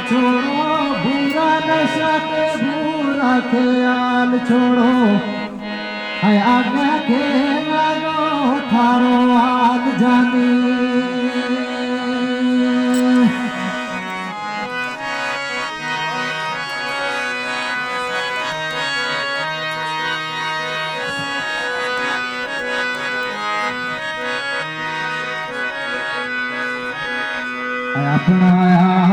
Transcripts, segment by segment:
छोड़ो, बुरा नशा के बुरा ख्याल छोड़ो, है आगे के लगो थारो हाल जानी। अपना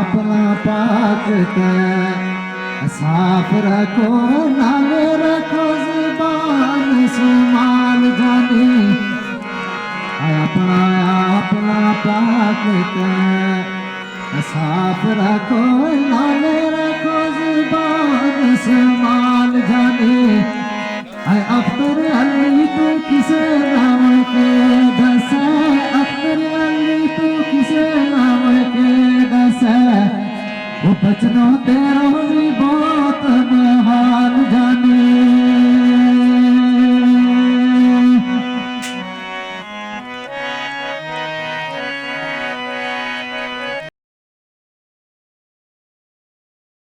अपना पाक के साफ रखो, नाले रखो जुबान सुमाल जानी। अपना अपना पाक के साफ रखो, नाले रखो जुबान सुमाल जानी। अख्तर अली तो किसे नाम के दसे